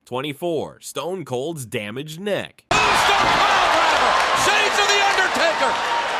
24. Stone Cold's damaged neck. Tombstone piledriver! Shades of the Undertaker!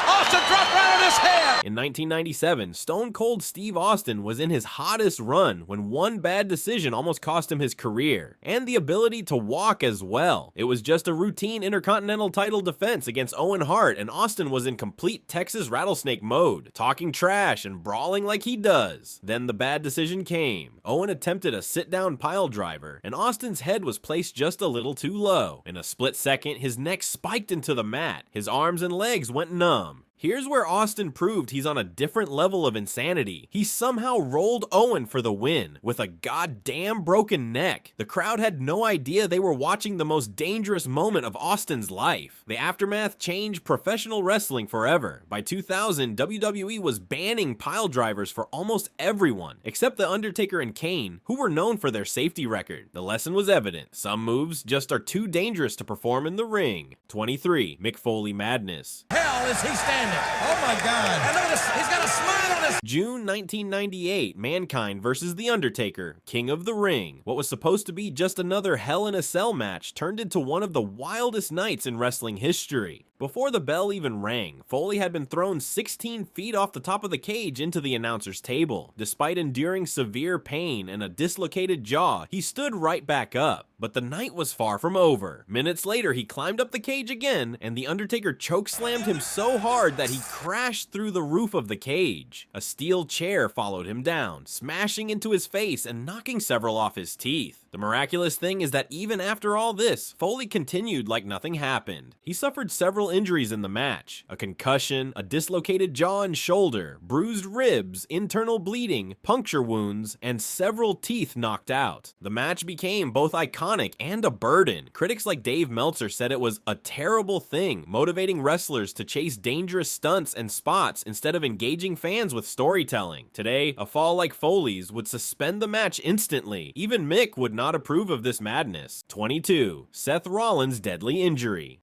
Austin dropped right on his head! In 1997, Stone Cold Steve Austin was in his hottest run when one bad decision almost cost him his career, and the ability to walk as well. It was just a routine Intercontinental title defense against Owen Hart, and Austin was in complete Texas rattlesnake mode, talking trash and brawling like he does. Then the bad decision came. Owen attempted a sit-down pile driver, and Austin's head was placed just a little too low. In a split second, his neck spiked into the mat. His arms and legs went numb. Here's where Austin proved he's on a different level of insanity. He somehow rolled Owen for the win, with a goddamn broken neck. The crowd had no idea they were watching the most dangerous moment of Austin's life. The aftermath changed professional wrestling forever. By 2000, WWE was banning pile drivers for almost everyone, except The Undertaker and Kane, who were known for their safety record. The lesson was evident. Some moves just are too dangerous to perform in the ring. 23. Mick Foley madness. Hell is he standing? Oh my God. And look at this, he's got a smile on his... June 1998, Mankind versus The Undertaker, King of the Ring. What was supposed to be just another Hell in a Cell match turned into one of the wildest nights in wrestling history. Before the bell even rang, Foley had been thrown 16 feet off the top of the cage into the announcer's table. Despite enduring severe pain and a dislocated jaw, he stood right back up. But the night was far from over. Minutes later, he climbed up the cage again, and The Undertaker chokeslammed him so hard that he crashed through the roof of the cage. A steel chair followed him down, smashing into his face and knocking several off his teeth. The miraculous thing is that even after all this, Foley continued like nothing happened. He suffered several injuries in the match: a concussion, a dislocated jaw and shoulder, bruised ribs, internal bleeding, puncture wounds, and several teeth knocked out. The match became both iconic and a burden. Critics like Dave Meltzer said it was a terrible thing, motivating wrestlers to chase dangerous stunts and spots instead of engaging fans with storytelling. Today, a fall like Foley's would suspend the match instantly. Even Mick would not approve of this madness. 22. Seth Rollins' deadly injury.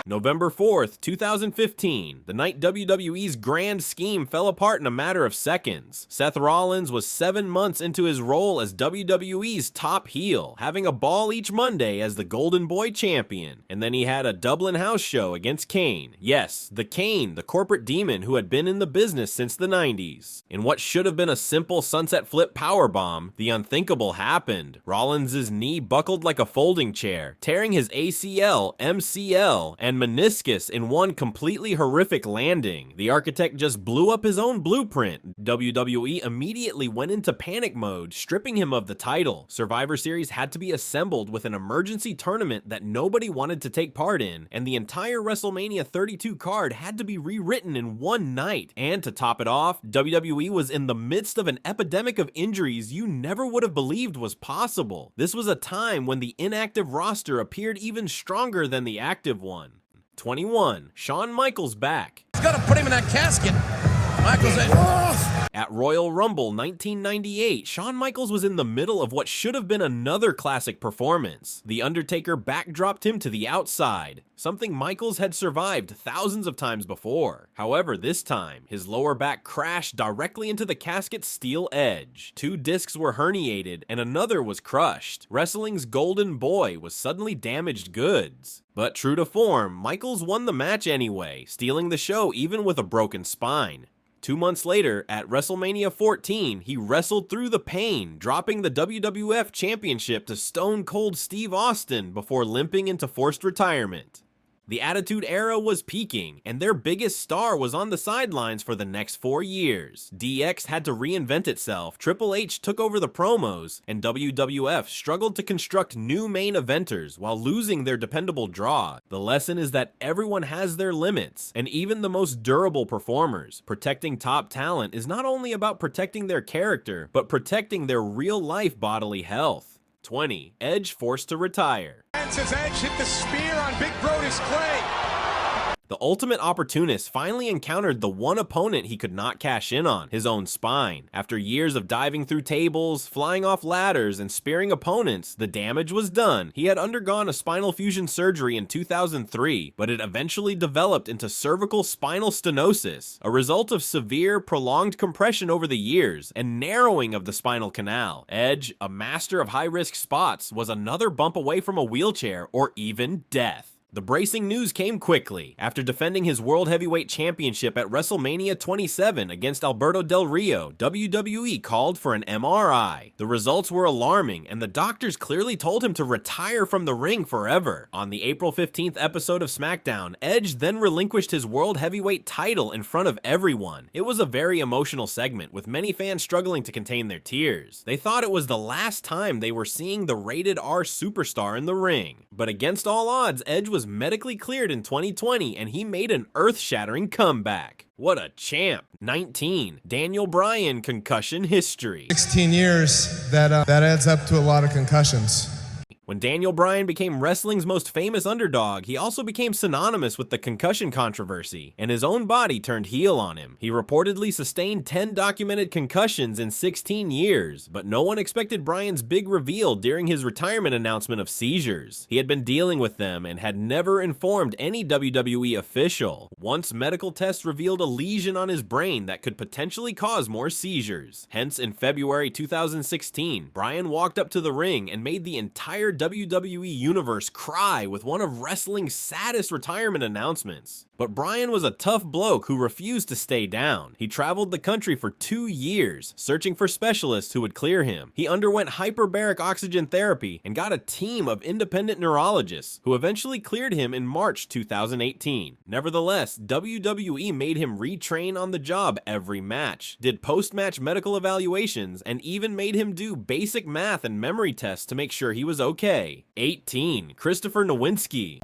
November 4th, 2015, the night WWE's grand scheme fell apart in a matter of seconds. Seth Rollins was 7 months into his role as WWE's top heel, having a ball each Monday as the Golden Boy champion. And then he had a Dublin house show against Kane. Yes, the Kane, the corporate demon who had been in the business since the 90s. In what should have been a simple sunset flip powerbomb, the unthinkable happened. Rollins' knee buckled like a folding chair, tearing his ACL, MCL, and meniscus in one completely horrific landing. The architect just blew up his own blueprint. WWE immediately went into panic mode, stripping him of the title. Survivor Series had to be assembled with an emergency tournament that nobody wanted to take part in, and the entire WrestleMania 32 card had to be rewritten in one night. And to top it off, WWE was in the midst of an epidemic of injuries you never would have believed was possible. This was a time when the inactive roster appeared even stronger than the active one. 21. Shawn Michaels back. He's got to put him in that casket. Michaels At Royal Rumble 1998, Shawn Michaels was in the middle of what should have been another classic performance. The Undertaker backdropped him to the outside, something Michaels had survived thousands of times before. However, this time, his lower back crashed directly into the casket's steel edge. 2 discs were herniated and another was crushed. Wrestling's golden boy was suddenly damaged goods. But true to form, Michaels won the match anyway, stealing the show even with a broken spine. 2 months later, at WrestleMania 14, he wrestled through the pain, dropping the WWF Championship to Stone Cold Steve Austin before limping into forced retirement. The Attitude Era was peaking, and their biggest star was on the sidelines for the next 4 years. DX had to reinvent itself, Triple H took over the promos, and WWF struggled to construct new main eventers while losing their dependable draw. The lesson is that everyone has their limits, and even the most durable performers. Protecting top talent is not only about protecting their character, but protecting their real-life bodily health. 20. Edge forced to retire. Edge hit the spear on Big Brodus Clay. The The ultimate opportunist finally encountered the one opponent he could not cash in on, his own spine. After years of diving through tables, flying off ladders, and spearing opponents, the damage was done. He had undergone a spinal fusion surgery in 2003, but it eventually developed into cervical spinal stenosis, a result of severe, prolonged compression over the years and narrowing of the spinal canal. Edge, a master of high-risk spots, was another bump away from a wheelchair or even death. The bracing news came quickly. After defending his World Heavyweight Championship at WrestleMania 27 against Alberto Del Rio, WWE called for an MRI. The results were alarming, and the doctors clearly told him to retire from the ring forever. On the April 15th episode of SmackDown, Edge then relinquished his World Heavyweight title in front of everyone. It was a very emotional segment, with many fans struggling to contain their tears. They thought it was the last time they were seeing the rated R superstar in the ring. But against all odds, Edge was medically cleared in 2020, and he made an earth-shattering comeback. What a champ. 19. Daniel Bryan concussion history. 16 years, that adds up to a lot of concussions. When Daniel Bryan became wrestling's most famous underdog, he also became synonymous with the concussion controversy, and his own body turned heel on him. He reportedly sustained 10 documented concussions in 16 years, but no one expected Bryan's big reveal during his retirement announcement of seizures. He had been dealing with them and had never informed any WWE official. Once medical tests revealed a lesion on his brain that could potentially cause more seizures. Hence, in February 2016, Bryan walked up to the ring and made the entire WWE Universe cry with one of wrestling's saddest retirement announcements. But Bryan was a tough bloke who refused to stay down. He traveled the country for 2 years, searching for specialists who would clear him. He underwent hyperbaric oxygen therapy and got a team of independent neurologists who eventually cleared him in March 2018. Nevertheless, WWE made him retrain on the job every match, did post-match medical evaluations, and even made him do basic math and memory tests to make sure he was okay. 18. Christopher Nowinski.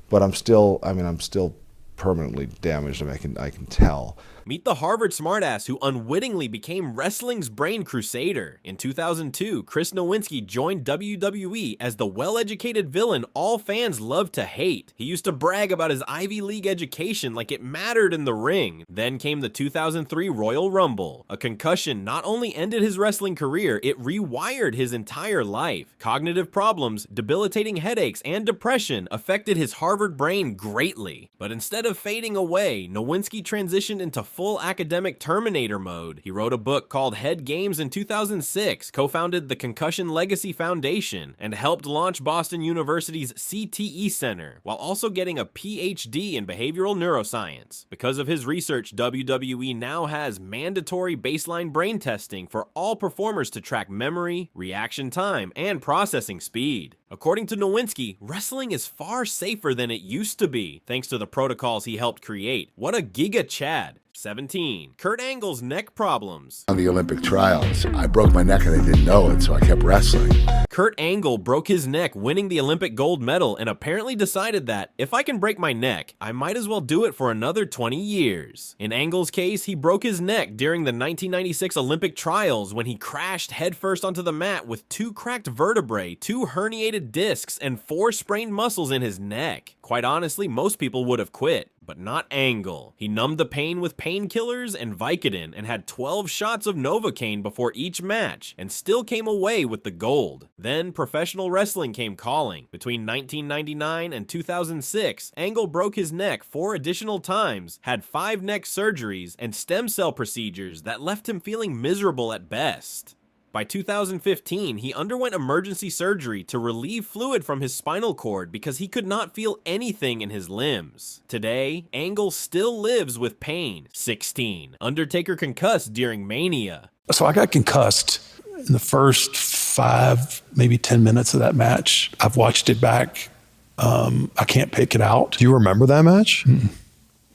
But I'm still permanently damaged. I mean, I can tell. Meet the Harvard smartass who unwittingly became wrestling's brain crusader. In 2002, Chris Nowinski joined WWE as the well-educated villain all fans love to hate. He used to brag about his Ivy League education like it mattered in the ring. Then came the 2003 Royal Rumble. A concussion not only ended his wrestling career, it rewired his entire life. Cognitive problems, debilitating headaches, and depression affected his Harvard brain greatly. But instead of fading away, Nowinski transitioned into full academic Terminator mode. He wrote a book called Head Games in 2006, co-founded the Concussion Legacy Foundation, and helped launch Boston University's CTE Center, while also getting a PhD in behavioral neuroscience. Because of his research, WWE now has mandatory baseline brain testing for all performers to track memory, reaction time, and processing speed. According to Nowinski, wrestling is far safer than it used to be, thanks to the protocols he helped create. What a giga Chad. 17. Kurt Angle's neck problems. On the Olympic trials, I broke my neck and I didn't know it, so I kept wrestling. Kurt Angle broke his neck winning the Olympic gold medal and apparently decided that, if I can break my neck, I might as well do it for another 20 years. In Angle's case, he broke his neck during the 1996 Olympic trials when he crashed headfirst onto the mat with 2 cracked vertebrae, 2 herniated discs, and 4 sprained muscles in his neck. Quite honestly, most people would have quit. But not Angle. He numbed the pain with painkillers and Vicodin and had 12 shots of Novocaine before each match and still came away with the gold. Then professional wrestling came calling. Between 1999 and 2006, Angle broke his neck 4 additional times, had 5 neck surgeries, and stem cell procedures that left him feeling miserable at best. By 2015, he underwent emergency surgery to relieve fluid from his spinal cord because he could not feel anything in his limbs. Today, Angle still lives with pain. 16. Undertaker concussed during Mania. So I got concussed in the first 5, maybe 10 minutes of that match. I've watched it back. I can't pick it out. Do you remember that match? Mm-mm.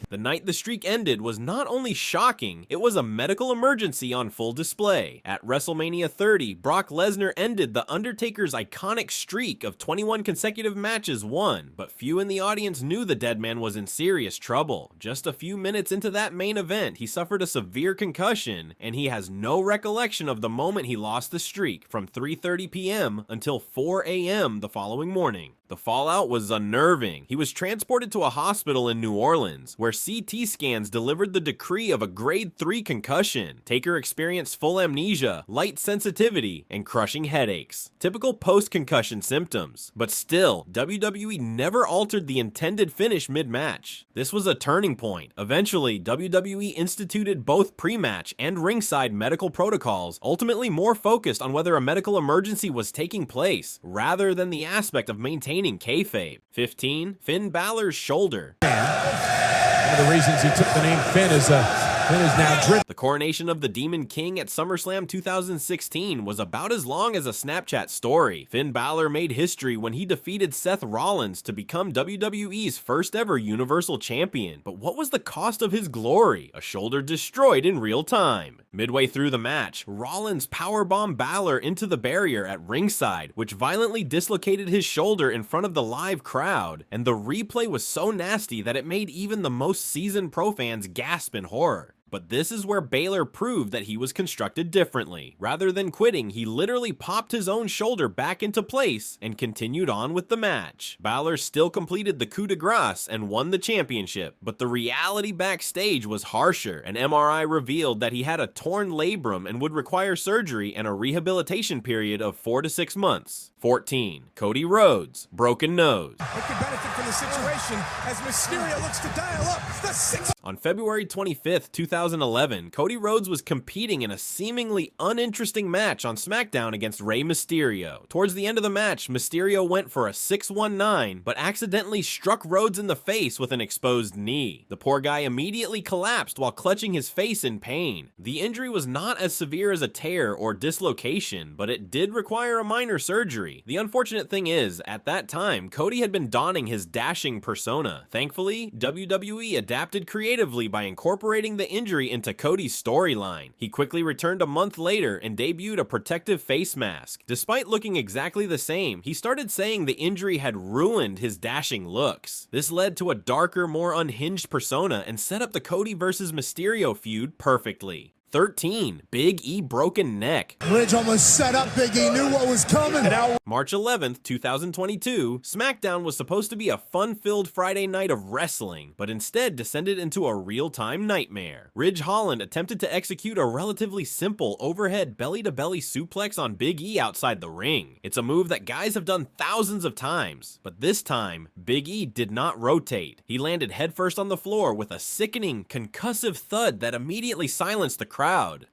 The night the streak ended was not only shocking, it was a medical emergency on full display. At WrestleMania 30, Brock Lesnar ended The Undertaker's iconic streak of 21 consecutive matches won, but few in the audience knew the dead man was in serious trouble. Just a few minutes into that main event, he suffered a severe concussion, and he has no recollection of the moment he lost the streak from 3:30 p.m. until 4 a.m. the following morning. The fallout was unnerving. He was transported to a hospital in New Orleans, where CT scans delivered the decree of a grade 3 concussion. Taker experienced full amnesia, light sensitivity, and crushing headaches. Typical post-concussion symptoms. But still, WWE never altered the intended finish mid-match. This was a turning point. Eventually, WWE instituted both pre-match and ringside medical protocols, ultimately more focused on whether a medical emergency was taking place, rather than the aspect of maintaining kayfabe. 15. Finn Balor's shoulder. One of the reasons he took the name Finn is now driven. The coronation of the Demon King at SummerSlam 2016 was about as long as a Snapchat story. Finn Balor made history when he defeated Seth Rollins to become WWE's first ever Universal Champion. But what was the cost of his glory? A shoulder destroyed in real time. Midway through the match, Rollins powerbombed Balor into the barrier at ringside, which violently dislocated his shoulder in front of the live crowd, and the replay was so nasty that it made even the most seasoned pro fans gasp in horror. But this is where Balor proved that he was constructed differently. Rather than quitting, he literally popped his own shoulder back into place and continued on with the match. Balor still completed the coup de grace and won the championship, but the reality backstage was harsher. An MRI revealed that he had a torn labrum and would require surgery and a rehabilitation period of 4 to 6 months. 14. Cody Rhodes, broken nose. It could benefit from the situation as Mysterio looks to dial up the 6. On February 25th, 2011, Cody Rhodes was competing in a seemingly uninteresting match on SmackDown against Rey Mysterio. Towards the end of the match, Mysterio went for a 619, but accidentally struck Rhodes in the face with an exposed knee. The poor guy immediately collapsed while clutching his face in pain. The injury was not as severe as a tear or dislocation, but it did require a minor surgery. The unfortunate thing is, at that time, Cody had been donning his dashing persona. Thankfully, WWE adapted creatively by incorporating the injury into Cody's storyline. He quickly returned a month later and debuted a protective face mask. Despite looking exactly the same, he started saying the injury had ruined his dashing looks. This led to a darker, more unhinged persona and set up the Cody versus Mysterio feud perfectly. 13. Big E broken neck. Ridge almost set up Big E, knew what was coming. March 11th, 2022, SmackDown was supposed to be a fun-filled Friday night of wrestling, but instead descended into a real-time nightmare. Ridge Holland attempted to execute a relatively simple overhead belly-to-belly suplex on Big E outside the ring. It's a move that guys have done thousands of times, but this time, Big E did not rotate. He landed headfirst on the floor with a sickening, concussive thud that immediately silenced the crowd.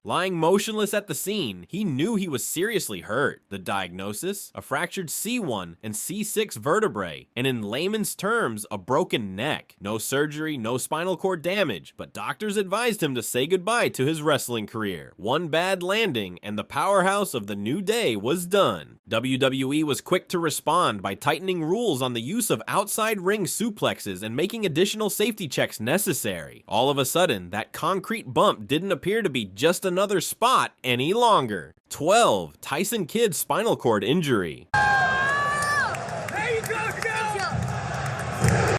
Lying motionless at the scene, he knew he was seriously hurt. The diagnosis? A fractured C1 and C6 vertebrae, and in layman's terms, a broken neck. No surgery, no spinal cord damage, but doctors advised him to say goodbye to his wrestling career. One bad landing, and the powerhouse of the New Day was done. WWE was quick to respond by tightening rules on the use of outside ring suplexes and making additional safety checks necessary. All of a sudden, that concrete bump didn't appear to be just another spot any longer. 12. Tyson Kidd spinal cord injury.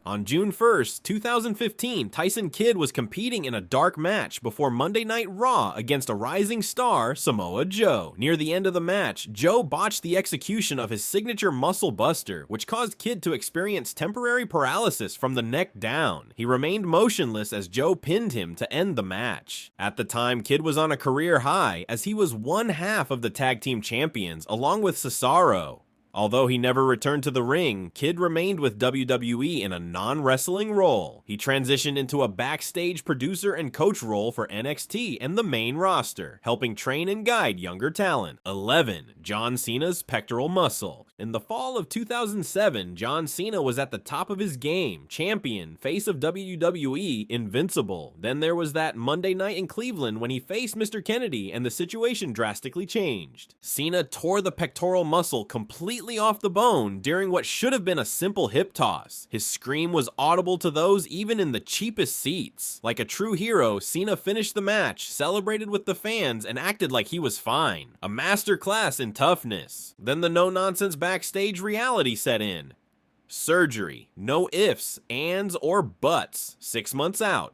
On June 1st, 2015, Tyson Kidd was competing in a dark match before Monday Night Raw against a rising star, Samoa Joe. Near the end of the match, Joe botched the execution of his signature muscle buster, which caused Kidd to experience temporary paralysis from the neck down. He remained motionless as Joe pinned him to end the match. At the time, Kidd was on a career high, as he was one half of the tag team champions, along with Cesaro. Although he never returned to the ring, Kidd remained with WWE in a non-wrestling role. He transitioned into a backstage producer and coach role for NXT and the main roster, helping train and guide younger talent. 11. John Cena's pectoral muscle. In the fall of 2007, John Cena was at the top of his game, champion, face of WWE, invincible. Then there was that Monday night in Cleveland when he faced Mr. Kennedy and the situation drastically changed. Cena tore the pectoral muscle completely off the bone during what should have been a simple hip toss. His scream was audible to those even in the cheapest seats. Like a true hero, Cena finished the match, celebrated with the fans, and acted like he was fine. A masterclass in toughness. Then the no-nonsense backstage reality set in. Surgery. No ifs, ands, or buts. 6 months out.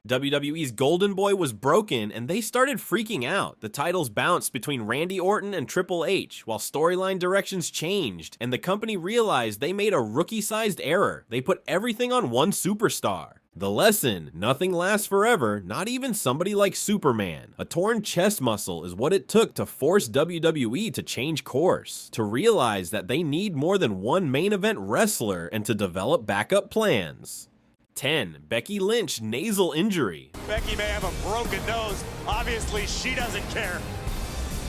WWE's Golden Boy was broken and they started freaking out. The titles bounced between Randy Orton and Triple H while storyline directions changed, and the company realized they made a rookie-sized error. They put everything on one superstar. The lesson: nothing lasts forever, not even somebody like Superman. A torn chest muscle is what it took to force WWE to change course, to realize that they need more than one main event wrestler and to develop backup plans. 10. Becky Lynch nasal injury. Becky may have a broken nose. Obviously, she doesn't care.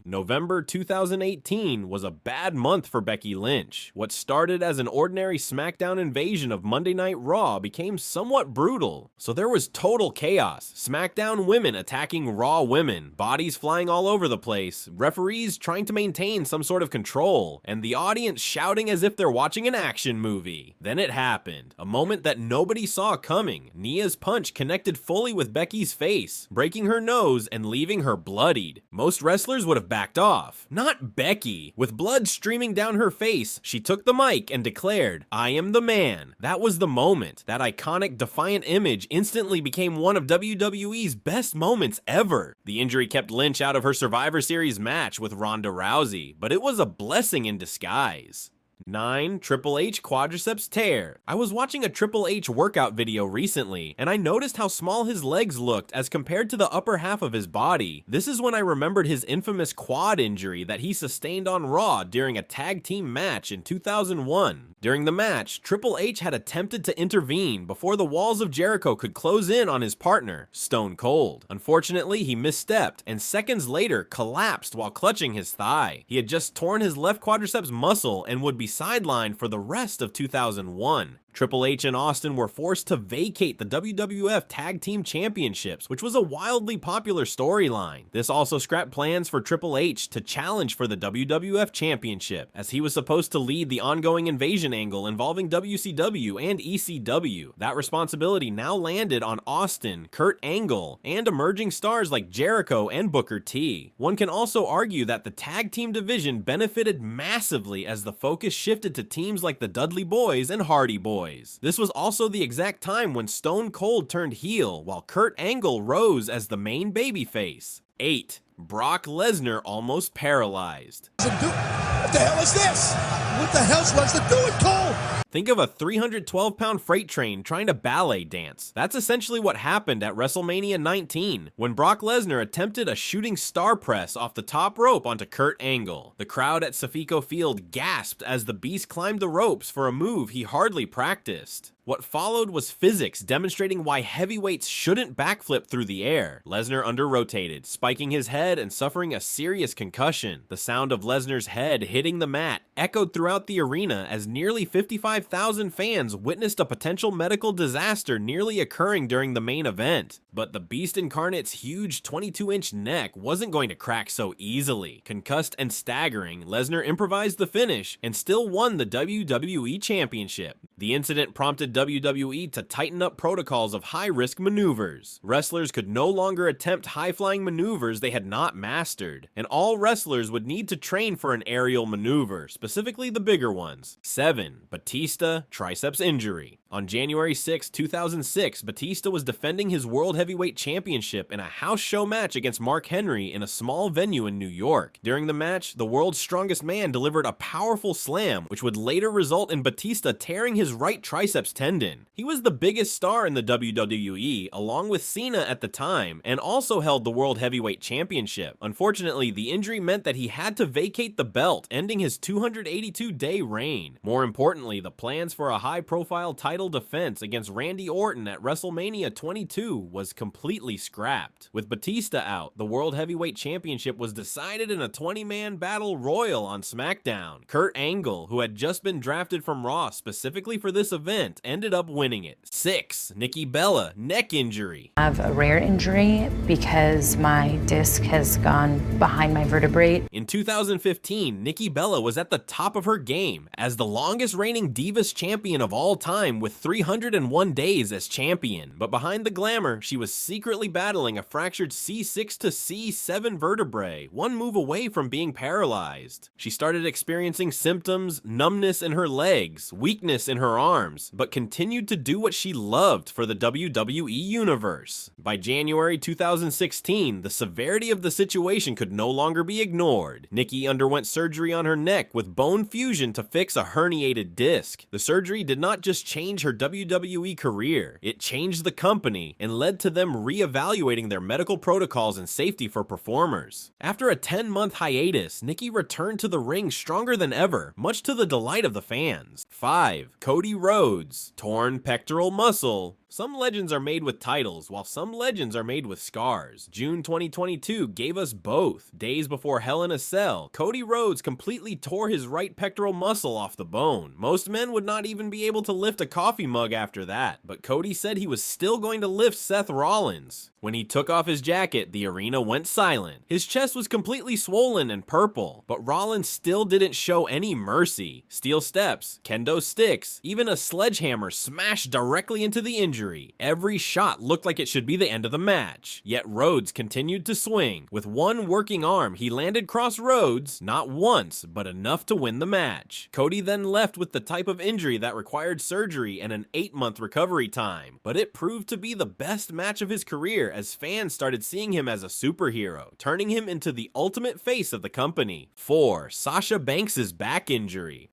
November 2018 was a bad month for Becky Lynch. What started as an ordinary SmackDown invasion of Monday Night Raw became somewhat brutal. So there was total chaos. SmackDown women attacking Raw women, bodies flying all over the place, referees trying to maintain some sort of control, and the audience shouting as if they're watching an action movie. Then it happened. A moment that nobody saw coming. Nia's punch connected fully with Becky's face, breaking her nose and leaving her bloodied. Most wrestlers would have backed off. Not Becky. With blood streaming down her face, she took the mic and declared, "I am the man." That was the moment. That iconic, defiant image instantly became one of WWE's best moments ever. The injury kept Lynch out of her Survivor Series match with Ronda Rousey, but it was a blessing in disguise. 9. Triple H quadriceps tear. I was watching a Triple H workout video recently, and I noticed how small his legs looked as compared to the upper half of his body. This is when I remembered his infamous quad injury that he sustained on Raw during a tag team match in 2001. During the match, Triple H had attempted to intervene before the walls of Jericho could close in on his partner, Stone Cold. Unfortunately, he misstepped, and seconds later collapsed while clutching his thigh. He had just torn his left quadriceps muscle and would be sidelined for the rest of 2001. Triple H and Austin were forced to vacate the WWF Tag Team Championships, which was a wildly popular storyline. This also scrapped plans for Triple H to challenge for the WWF Championship, as he was supposed to lead the ongoing invasion angle involving WCW and ECW. That responsibility now landed on Austin, Kurt Angle, and emerging stars like Jericho and Booker T. One can also argue that the tag team division benefited massively as the focus shifted to teams like the Dudley Boys and Hardy Boys. This was also the exact time when Stone Cold turned heel, while Kurt Angle rose as the main babyface. 8. Brock Lesnar almost paralyzed. What the hell is this? What the hell's Lesnar doing, Cole? Think of a 312-pound freight train trying to ballet dance. That's essentially what happened at WrestleMania 19, when Brock Lesnar attempted a shooting star press off the top rope onto Kurt Angle. The crowd at Safeco Field gasped as the Beast climbed the ropes for a move he hardly practiced. What followed was physics demonstrating why heavyweights shouldn't backflip through the air. Lesnar under-rotated, spiking his head and suffering a serious concussion. The sound of Lesnar's head hitting the mat echoed throughout the arena as nearly 55,000 fans witnessed a potential medical disaster nearly occurring during the main event. But the Beast Incarnate's huge 22-inch neck wasn't going to crack so easily. Concussed and staggering, Lesnar improvised the finish and still won the WWE Championship. The incident prompted WWE to tighten up protocols of high-risk maneuvers. Wrestlers could no longer attempt high-flying maneuvers they had not mastered, and all wrestlers would need to train for an aerial maneuver, specifically the bigger ones. 7. Batista triceps injury. On January 6, 2006, Batista was defending his World Heavyweight Championship in a house show match against Mark Henry in a small venue in New York. During the match, the world's strongest man delivered a powerful slam, which would later result in Batista tearing his right triceps tendon. He was the biggest star in the WWE, along with Cena at the time, and also held the World Heavyweight Championship. Unfortunately, the injury meant that he had to vacate the belt, ending his 282-day reign. More importantly, the plans for a high-profile title defense against Randy Orton at WrestleMania 22 was completely scrapped. With Batista out, the World Heavyweight Championship was decided in a 20-man battle royal on SmackDown. Kurt Angle, who had just been drafted from Raw specifically for this event, ended up winning it. 6. Nikki Bella neck injury. I have a rare injury because my disc has gone behind my vertebrae. In 2015, Nikki Bella was at the top of her game as the longest reigning Divas champion of all time, with 301 days as champion, but behind the glamour, she was secretly battling a fractured C6 to C7 vertebrae, one move away from being paralyzed. She started experiencing symptoms, numbness in her legs, weakness in her arms, but continued to do what she loved for the WWE Universe. By January 2016, the severity of the situation could no longer be ignored. Nikki underwent surgery on her neck with bone fusion to fix a herniated disc. The surgery did not just change her WWE career, it changed the company and led to them re-evaluating their medical protocols and safety for performers. After a 10-month hiatus, Nikki returned to the ring stronger than ever, much to the delight of the fans. 5. Cody Rhodes. Torn pectoral muscle. Some legends are made with titles, while some legends are made with scars. June 2022 gave us both. Days before Hell in a Cell, Cody Rhodes completely tore his right pectoral muscle off the bone. Most men would not even be able to lift a coffee mug after that, but Cody said he was still going to lift Seth Rollins. When he took off his jacket, the arena went silent. His chest was completely swollen and purple, but Rollins still didn't show any mercy. Steel steps, kendo sticks, even a sledgehammer smashed directly into the injury. Every shot looked like it should be the end of the match, yet Rhodes continued to swing. With one working arm, he landed cross Rhodes, not once, but enough to win the match. Cody then left with the type of injury that required surgery and an 8-month recovery time, but it proved to be the best match of his career as fans started seeing him as a superhero, turning him into the ultimate face of the company. 4. Sasha Banks' back injury.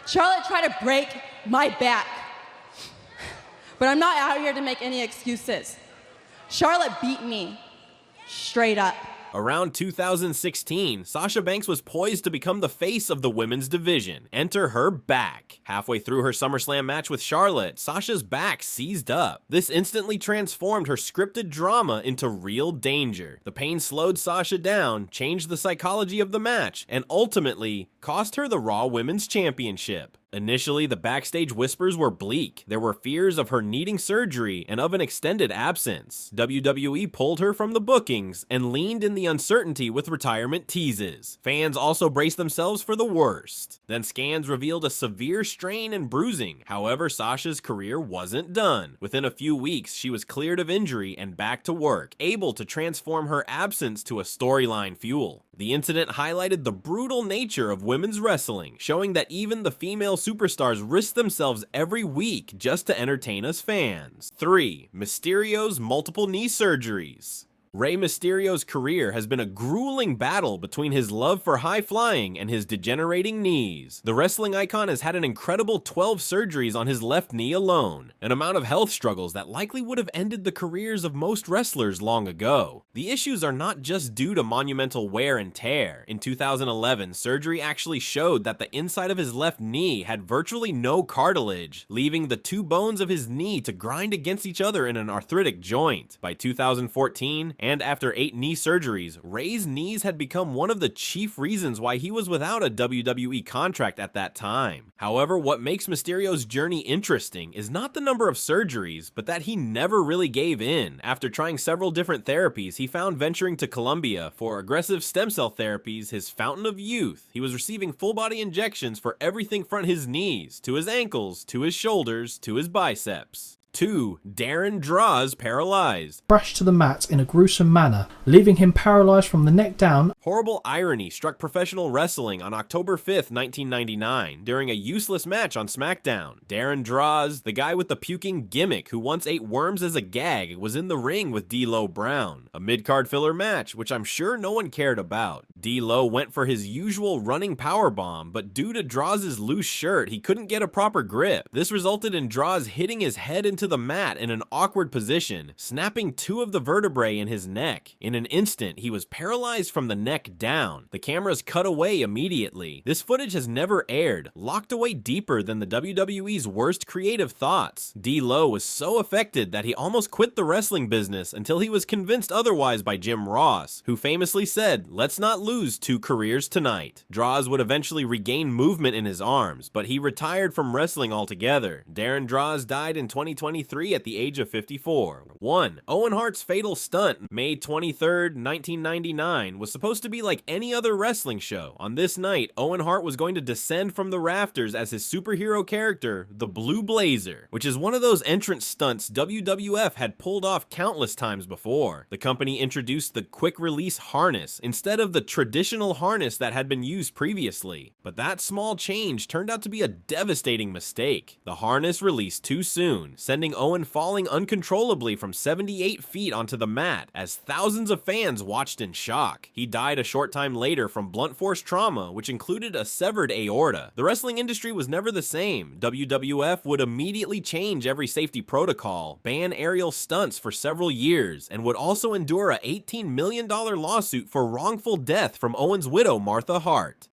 Charlotte tried to break my back, but I'm not out here to make any excuses. Charlotte beat me, straight up. Around 2016, Sasha Banks was poised to become the face of the women's division. Enter her back. Halfway through her SummerSlam match with Charlotte, Sasha's back seized up. This instantly transformed her scripted drama into real danger. The pain slowed Sasha down, changed the psychology of the match, and ultimately cost her the Raw Women's Championship. Initially, the backstage whispers were bleak. There were fears of her needing surgery and of an extended absence. WWE pulled her from the bookings and leaned in the uncertainty with retirement teases. Fans also braced themselves for the worst. Then scans revealed a severe strain and bruising. However, Sasha's career wasn't done. Within a few weeks, she was cleared of injury and back to work, able to transform her absence to a storyline fuel. The incident highlighted the brutal nature of women's wrestling, showing that even the female superstars risk themselves every week just to entertain us fans. 3. Mysterio's multiple knee surgeries. Rey Mysterio's career has been a grueling battle between his love for high flying and his degenerating knees. The wrestling icon has had an incredible 12 surgeries on his left knee alone, an amount of health struggles that likely would have ended the careers of most wrestlers long ago. The issues are not just due to monumental wear and tear. In 2011, surgery actually showed that the inside of his left knee had virtually no cartilage, leaving the two bones of his knee to grind against each other in an arthritic joint. By 2014, and after 8 knee surgeries, Rey's knees had become one of the chief reasons why he was without a WWE contract at that time. However, what makes Mysterio's journey interesting is not the number of surgeries, but that he never really gave in. After trying several different therapies, he found venturing to Colombia for aggressive stem cell therapies his fountain of youth. He was receiving full body injections for everything from his knees, to his ankles, to his shoulders, to his biceps. 2. Darren Droz paralyzed. Crashed to the mat in a gruesome manner, leaving him paralyzed from the neck down. Horrible irony struck professional wrestling on October 5th, 1999, during a useless match on SmackDown. Darren Droz, the guy with the puking gimmick who once ate worms as a gag, was in the ring with D'Lo Brown. A mid-card filler match, which I'm sure no one cared about. D'Lo went for his usual running powerbomb, but due to Droz's loose shirt, he couldn't get a proper grip. This resulted in Droz hitting his head into the mat in an awkward position, snapping 2 of the vertebrae in his neck. In an instant, he was paralyzed from the neck down. The cameras cut away immediately. This footage has never aired, locked away deeper than the WWE's worst creative thoughts. D'Lo was so affected that he almost quit the wrestling business until he was convinced otherwise by Jim Ross, who famously said, "Let's not lose 2 careers tonight." Droz would eventually regain movement in his arms, but he retired from wrestling altogether. Darren Droz died in 2020 2023 at the age of 54. 1. Owen Hart's fatal stunt, May 23rd, 1999, was supposed to be like any other wrestling show. On this night, Owen Hart was going to descend from the rafters as his superhero character, the Blue Blazer, which is one of those entrance stunts WWF had pulled off countless times before. The company introduced the quick release harness instead of the traditional harness that had been used previously. But that small change turned out to be a devastating mistake. The harness released too soon, sending Owen falling uncontrollably from 78 feet onto the mat as thousands of fans watched in shock. He died a short time later from blunt force trauma, which included a severed aorta. The wrestling industry was never the same. WWF would immediately change every safety protocol, ban aerial stunts for several years, and would also endure a $18 million lawsuit for wrongful death from Owen's widow, Martha Hart.